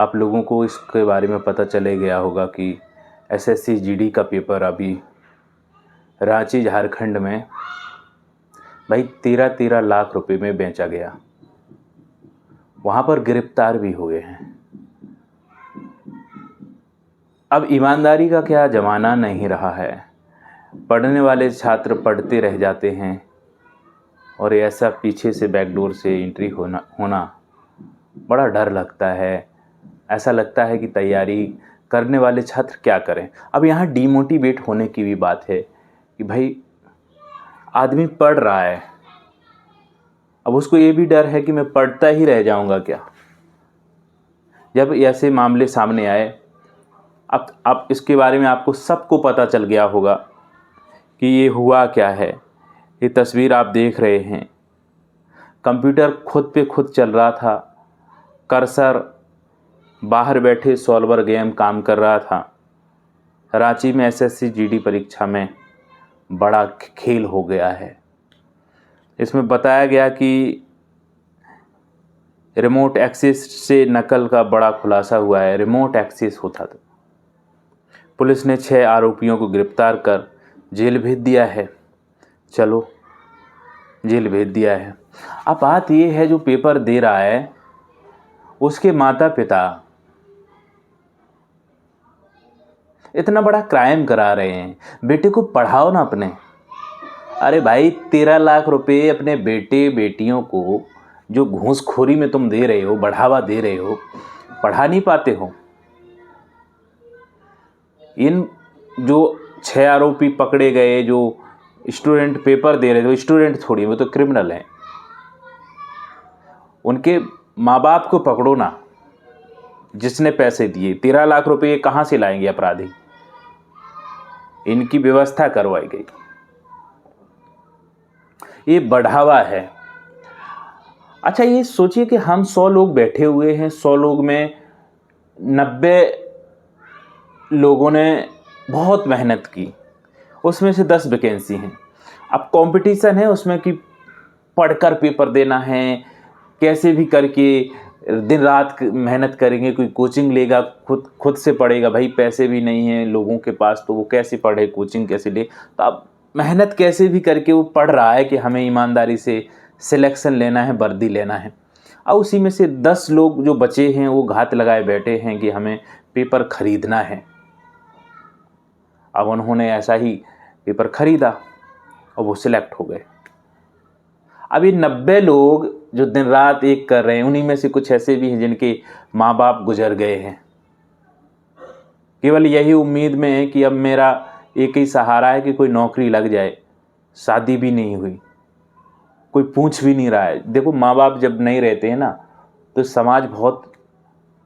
आप लोगों को इसके बारे में पता चले गया होगा कि एसएससी जीडी का पेपर अभी रांची झारखंड में भाई 13-13 लाख रुपए में बेचा गया। वहाँ पर गिरफ्तार भी हुए हैं। अब ईमानदारी का क्या ज़माना नहीं रहा है। पढ़ने वाले छात्र पढ़ते रह जाते हैं और ऐसा पीछे से बैकडोर से एंट्री होना बड़ा डर लगता है। ऐसा लगता है कि तैयारी करने वाले छात्र क्या करें। अब यहाँ डीमोटिवेट होने की भी बात है कि भाई आदमी पढ़ रहा है, अब उसको ये भी डर है कि मैं पढ़ता ही रह जाऊंगा क्या। जब ऐसे मामले सामने आए, अब इसके बारे में आपको सबको पता चल गया होगा कि ये हुआ क्या है। ये तस्वीर आप देख रहे हैं, कंप्यूटर खुद पे खुद चल रहा था, कर्सर बाहर बैठे सॉल्वर गेम काम कर रहा था। रांची में एसएससी जीडी परीक्षा में बड़ा खेल हो गया है। इसमें बताया गया कि रिमोट एक्सेस से नकल का बड़ा खुलासा हुआ है। रिमोट एक्सेस होता था। पुलिस ने 6 आरोपियों को गिरफ्तार कर जेल भेज दिया है। चलो, जेल भेज दिया है। अब बात ये है, जो पेपर दे रहा है उसके माता पिता इतना बड़ा क्राइम करा रहे हैं। बेटे को पढ़ाओ ना अपने। अरे भाई 13 लाख रुपए अपने बेटे बेटियों को जो घूसखोरी में तुम दे रहे हो, बढ़ावा दे रहे हो, पढ़ा नहीं पाते हो। इन जो 6 आरोपी पकड़े गए, जो स्टूडेंट पेपर दे रहे थे, वो स्टूडेंट थोड़ी, वो तो क्रिमिनल हैं। उनके माँ बाप को पकड़ो ना, जिसने पैसे दिए। 13 लाख रुपए कहाँ से लाएंगे अपराधी। इनकी व्यवस्था करवाई गई। ये बढ़ावा है। अच्छा, ये सोचिए कि हम 100 लोग बैठे हुए हैं, 100 लोग में 90 लोगों ने बहुत मेहनत की, उसमें से 10 वैकेंसी हैं। अब कंपटीशन है उसमें कि पढ़कर पेपर देना है, कैसे भी करके दिन रात मेहनत करेंगे। कोई कोचिंग लेगा, खुद से पढ़ेगा। भाई पैसे भी नहीं हैं लोगों के पास, तो वो कैसे पढ़े, कोचिंग कैसे ले। तो अब मेहनत कैसे भी करके वो पढ़ रहा है कि हमें ईमानदारी से सिलेक्शन लेना है, वर्दी लेना है। और उसी में से 10 लोग जो बचे हैं वो घात लगाए बैठे हैं कि हमें पेपर खरीदना है। अब उन्होंने ऐसा ही पेपर खरीदा और वो सिलेक्ट हो गए। अब ये 90 लोग जो दिन रात एक कर रहे हैं, उन्हीं में से कुछ ऐसे भी हैं जिनके माँ बाप गुजर गए हैं। केवल यही उम्मीद में है कि अब मेरा एक ही सहारा है कि कोई नौकरी लग जाए। शादी भी नहीं हुई, कोई पूछ भी नहीं रहा है। देखो, माँ बाप जब नहीं रहते हैं ना, तो समाज बहुत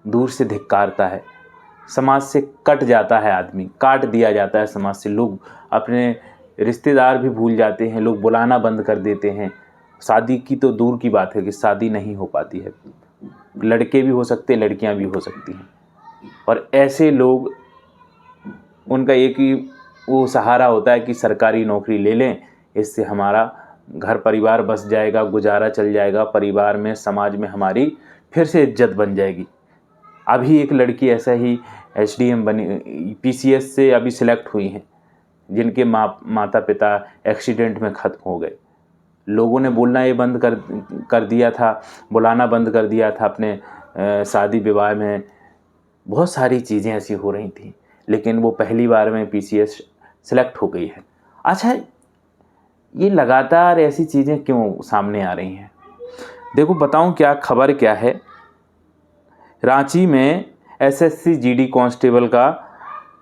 दूर से धिक्कारता है। समाज से कट जाता है आदमी, काट दिया जाता है समाज से। लोग अपने रिश्तेदार भी भूल जाते हैं, लोग बुलाना बंद कर देते हैं। शादी की तो दूर की बात है कि शादी नहीं हो पाती है। लड़के भी हो सकते, लड़कियां भी हो सकती हैं। और ऐसे लोग, उनका एक ही वो सहारा होता है कि सरकारी नौकरी ले लें, इससे हमारा घर परिवार बस जाएगा, गुजारा चल जाएगा, परिवार में समाज में हमारी फिर से इज्जत बन जाएगी। अभी एक लड़की ऐसा ही एसडीएम बनी, पीसीएस से अभी सिलेक्ट हुई हैं, जिनके माता पिता एक्सीडेंट में ख़त्म हो गए। लोगों ने बोलना ये बंद कर दिया था, बुलाना बंद कर दिया था अपने शादी विवाह में। बहुत सारी चीज़ें ऐसी हो रही थी, लेकिन वो पहली बार में पीसीएस सिलेक्ट हो गई है। अच्छा, ये लगातार ऐसी चीज़ें क्यों सामने आ रही हैं? देखो बताऊं क्या खबर क्या है। रांची में एसएससी जीडी कांस्टेबल का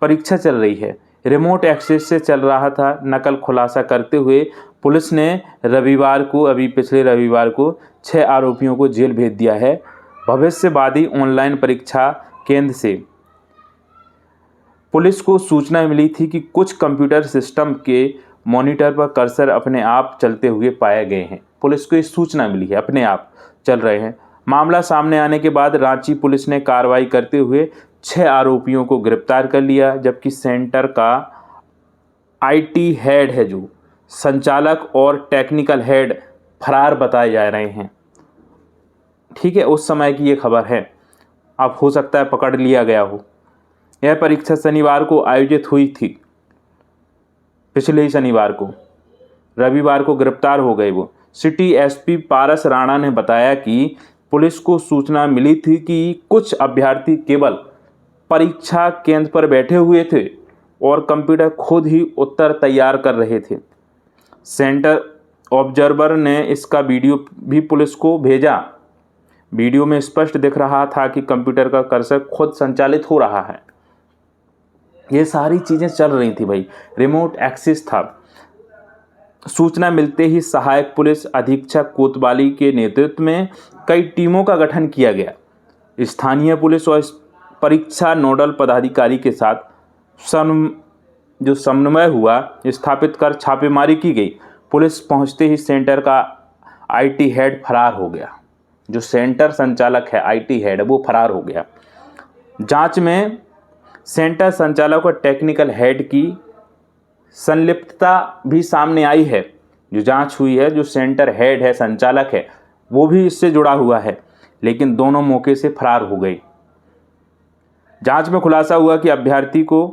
परीक्षा चल रही है। रिमोट एक्सेस से चल रहा था। नकल खुलासा करते हुए पुलिस ने पिछले रविवार को 6 आरोपियों को जेल भेज दिया है। भविष्यवादी ऑनलाइन परीक्षा केंद्र से पुलिस को सूचना मिली थी कि कुछ कंप्यूटर सिस्टम के मॉनिटर पर कर्सर अपने आप चलते हुए पाए गए हैं। पुलिस को ये सूचना मिली है, अपने आप चल रहे हैं। मामला सामने आने के बाद रांची पुलिस ने कार्रवाई करते हुए 6 आरोपियों को गिरफ्तार कर लिया, जबकि सेंटर का आईटी हेड है, जो संचालक और टेक्निकल हेड फरार बताए जा रहे हैं। ठीक है, उस समय की ये खबर है। अब हो सकता है पकड़ लिया गया हो। यह परीक्षा शनिवार को आयोजित हुई थी, पिछले ही शनिवार को। रविवार को गिरफ्तार हो गए वो। सिटी एसपी पारस राणा ने बताया कि पुलिस को सूचना मिली थी कि कुछ अभ्यर्थी केवल परीक्षा केंद्र पर बैठे हुए थे और कंप्यूटर खुद ही उत्तर तैयार कर रहे थे। सेंटर ऑब्जर्वर ने इसका वीडियो भी पुलिस को भेजा। वीडियो में स्पष्ट दिख रहा था कि कंप्यूटर का कर्सर खुद संचालित हो रहा है। ये सारी चीज़ें चल रही थी भाई, रिमोट एक्सेस था। सूचना मिलते ही सहायक पुलिस अधीक्षक कोतवाली के नेतृत्व में कई टीमों का गठन किया गया। स्थानीय पुलिस और परीक्षा नोडल पदाधिकारी के साथ समन्वय हुआ स्थापित कर छापेमारी की गई। पुलिस पहुंचते ही सेंटर का आईटी हेड फरार हो गया। जो सेंटर संचालक है, आईटी हेड, वो फरार हो गया। जांच में सेंटर संचालक और टेक्निकल हेड की संलिप्तता भी सामने आई है। जो जांच हुई है, जो सेंटर हेड है, संचालक है, वो भी इससे जुड़ा हुआ है, लेकिन दोनों मौके से फरार हो गए। जांच में खुलासा हुआ कि अभ्यर्थी को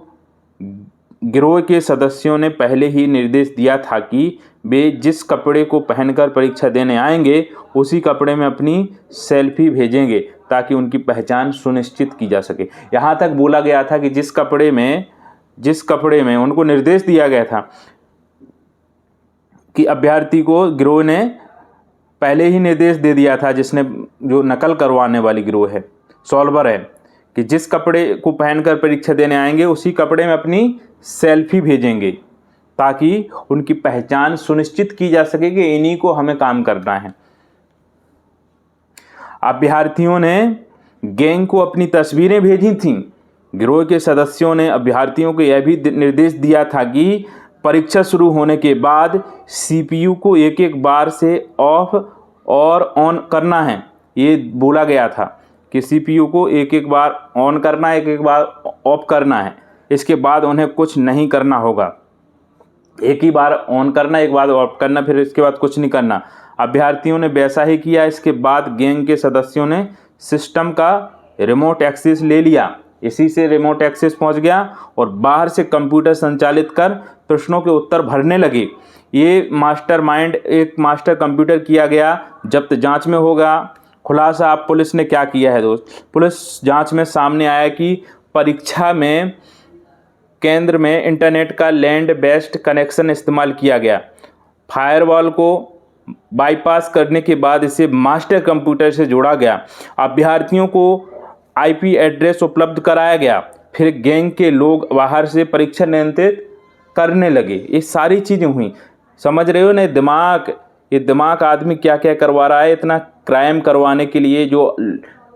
गिरोह के सदस्यों ने पहले ही निर्देश दिया था कि वे जिस कपड़े को पहनकर परीक्षा देने आएंगे उसी कपड़े में अपनी सेल्फी भेजेंगे ताकि उनकी पहचान सुनिश्चित की जा सके। यहाँ तक बोला गया था कि जिस कपड़े में उनको निर्देश दिया गया था कि अभ्यर्थी को गिरोह ने पहले ही निर्देश दे दिया था, जिसने जो नकल करवाने वाली गिरोह है, सॉल्वर है, कि जिस कपड़े को पहनकर परीक्षा देने आएंगे उसी कपड़े में अपनी सेल्फी भेजेंगे ताकि उनकी पहचान सुनिश्चित की जा सके कि इन्हीं को हमें काम करना है। अभ्यर्थियों ने गैंग को अपनी तस्वीरें भेजी थीं। गिरोह के सदस्यों ने अभ्यर्थियों को यह भी निर्देश दिया था कि परीक्षा शुरू होने के बाद सीपीयू को एक एक बार से ऑफ और ऑन करना है। ये बोला गया था कि सीपीयू को एक एक बार ऑन करना है, एक एक बार ऑफ करना है। इसके बाद उन्हें कुछ नहीं करना होगा। एक ही बार ऑन करना, एक बार ऑफ करना, फिर इसके बाद कुछ नहीं करना। अभ्यर्थियों ने वैसा ही किया। इसके बाद गैंग के सदस्यों ने सिस्टम का रिमोट एक्सेस ले लिया। इसी से रिमोट एक्सेस पहुंच गया और बाहर से कंप्यूटर संचालित कर प्रश्नों के उत्तर भरने लगे। ये मास्टरमाइंड, एक मास्टर कंप्यूटर किया गया। जब्त जांच में होगा खुलासा। अब पुलिस ने क्या किया है दोस्त, पुलिस जांच में सामने आया कि परीक्षा में केंद्र में इंटरनेट का लैंड बेस्ड कनेक्शन इस्तेमाल किया गया। फायरवॉल को बाईपास करने के बाद इसे मास्टर कंप्यूटर से जोड़ा गया। अभ्यर्थियों को आईपी एड्रेस उपलब्ध कराया गया। फिर गैंग के लोग बाहर से परीक्षा नियंत्रित करने लगे। ये सारी चीज़ें हुई, समझ रहे हो ना। ये दिमाग आदमी क्या क्या करवा रहा है। इतना क्राइम करवाने के लिए जो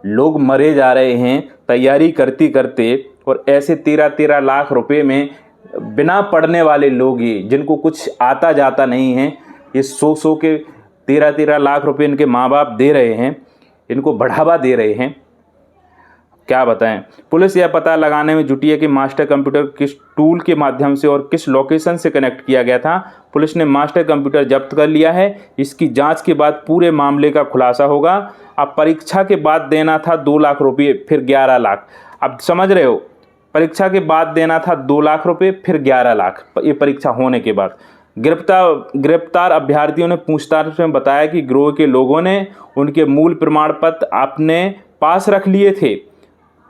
लोग मरे जा रहे हैं तैयारी करते करते, और ऐसे 13-13 लाख रुपए में बिना पढ़ने वाले लोग, ये जिनको कुछ आता जाता नहीं है, ये 100 के 13-13 लाख रुपए इनके माँ बाप दे रहे हैं, इनको बढ़ावा दे रहे हैं। क्या बताएं। पुलिस यह पता लगाने में जुटी है कि मास्टर कंप्यूटर किस टूल के माध्यम से और किस लोकेशन से कनेक्ट किया गया था। पुलिस ने मास्टर कंप्यूटर जब्त कर लिया है। इसकी जांच के बाद पूरे मामले का खुलासा होगा। अब परीक्षा के बाद देना था 2 लाख रुपये, फिर 11 लाख। अब समझ रहे हो, परीक्षा के बाद देना था 2 लाख रुपये, फिर 11 लाख ये परीक्षा होने के बाद। गिरफ्तार अभ्यर्थियों ने पूछताछ में बताया कि गिरोह के लोगों ने उनके मूल प्रमाण पत्र अपने पास रख लिए थे।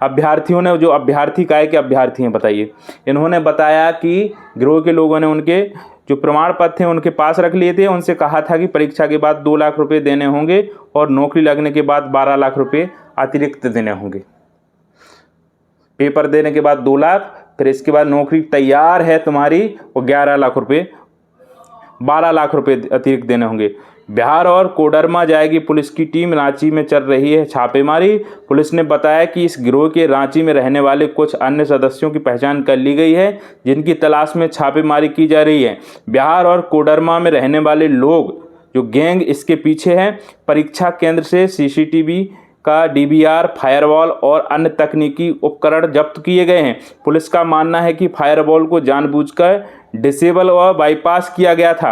अभ्यर्थियों ने, जो अभ्यर्थी काय के अभ्यर्थी हैं बताइए, इन्होंने बताया कि गिरोह के लोगों ने उनके जो प्रमाण पत्र थे उनके पास रख लिए थे। उनसे कहा था कि परीक्षा के बाद 2 लाख रुपए देने होंगे और नौकरी लगने के बाद 12 लाख रुपए अतिरिक्त देने होंगे। पेपर देने के बाद 2 लाख, फिर इसके बाद नौकरी तैयार है तुम्हारी, और 11 लाख रुपए, 12 लाख रुपए अतिरिक्त देने होंगे। बिहार और कोडरमा जाएगी पुलिस की टीम। रांची में चल रही है छापेमारी। पुलिस ने बताया कि इस गिरोह के रांची में रहने वाले कुछ अन्य सदस्यों की पहचान कर ली गई है, जिनकी तलाश में छापेमारी की जा रही है। बिहार और कोडरमा में रहने वाले लोग, जो गैंग इसके पीछे है। परीक्षा केंद्र से सीसीटीवी का डीवीआर, फायरवॉल और अन्य तकनीकी उपकरण जब्त किए गए हैं। पुलिस का मानना है कि फायरवॉल को जानबूझकर डिसेबल और बाईपास किया गया था,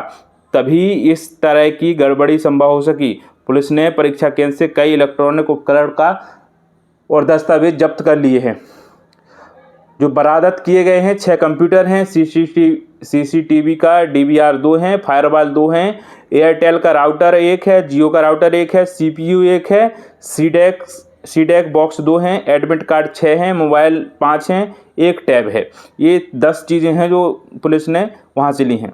तभी इस तरह की गड़बड़ी संभव हो सकी। पुलिस ने परीक्षा केंद्र से कई इलेक्ट्रॉनिक उपकरण का और दस्तावेज जब्त कर लिए हैं। जो बरामद किए गए हैं 6 कंप्यूटर हैं, सीसीटीवी का DVR 2 हैं, फायरवॉल 2 हैं, एयरटेल का राउटर 1 है, जियो का राउटर 1 है, CPU 1 है, सीडेक बॉक्स 2 हैं, एडमिट कार्ड 6 हैं, मोबाइल 5 हैं, 1 टैब है। ये 10 चीज़ें हैं जो पुलिस ने वहाँ से ली हैं।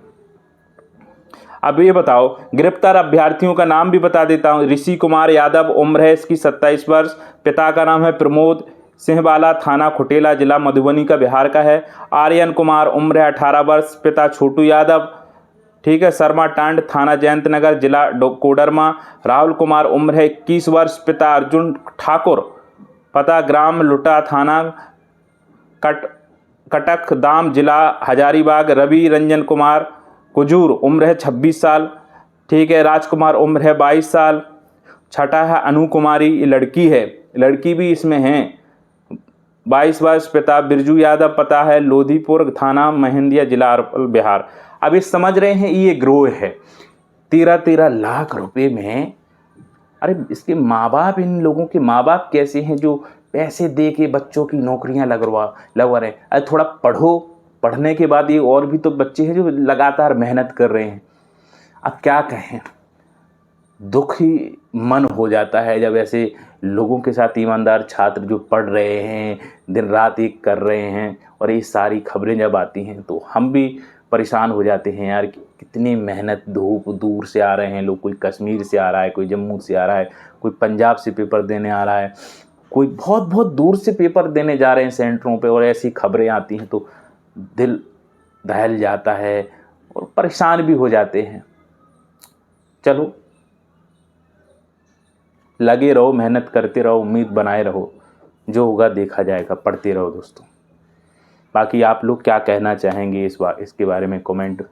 अब ये बताओ, गिरफ्तार अभ्यर्थियों का नाम भी बता देता हूँ। ऋषि कुमार यादव, उम्र है इसकी 27 वर्ष, पिता का नाम है प्रमोद सिंहवाला, थाना खुटेला, जिला मधुबनी का, बिहार का है। आर्यन कुमार, उम्र है 18 वर्ष, पिता छोटू यादव, ठीक है, शर्मा टांड, थाना जयंत नगर, जिला कोडरमा। राहुल कुमार, उम्र है 21 वर्ष, पिता अर्जुन ठाकुर, पता ग्राम लुटा, थाना कटक दाम, जिला हजारीबाग। रवि रंजन कुमार कुजूर, उम्र है 26 साल, ठीक है। राजकुमार, उम्र है 22 साल। छठा है अनु कुमारी, ये लड़की है, लड़की भी इसमें है, 22 वर्ष, पिता बिरजू यादव, पता है लोधीपुर, थाना महिंदिया, जिला अरवल, बिहार। अब ये समझ रहे हैं ये गिरोह है। 13-13 लाख रुपए में, अरे इसके माँ बाप, इन लोगों के माँ बाप कैसे हैं जो पैसे दे के बच्चों की नौकरियां लगवा रहे हैं। अरे थोड़ा पढ़ो, पढ़ने के बाद ये और भी तो बच्चे हैं जो लगातार मेहनत कर रहे हैं। अब क्या कहें, दुख ही मन हो जाता है जब ऐसे लोगों के साथ ईमानदार छात्र जो पढ़ रहे हैं, दिन रात एक कर रहे हैं, और ये सारी खबरें जब आती हैं तो हम भी परेशान हो जाते हैं यार। कितनी मेहनत, धूप, दूर से आ रहे हैं लोग, कोई कश्मीर से आ रहा है, कोई जम्मू से आ रहा है, कोई पंजाब से पेपर देने आ रहा है, कोई बहुत बहुत दूर से पेपर देने जा रहे हैं सेंटरों पे, और ऐसी खबरें आती हैं तो दिल दहल जाता है और परेशान भी हो जाते हैं। चलो, लगे रहो, मेहनत करते रहो, उम्मीद बनाए रहो, जो होगा देखा जाएगा। पढ़ते रहो दोस्तों। बाकी आप लोग क्या कहना चाहेंगे इसके बारे में कमेंट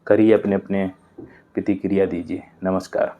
करिए, अपने अपने प्रतिक्रिया दीजिए। नमस्कार।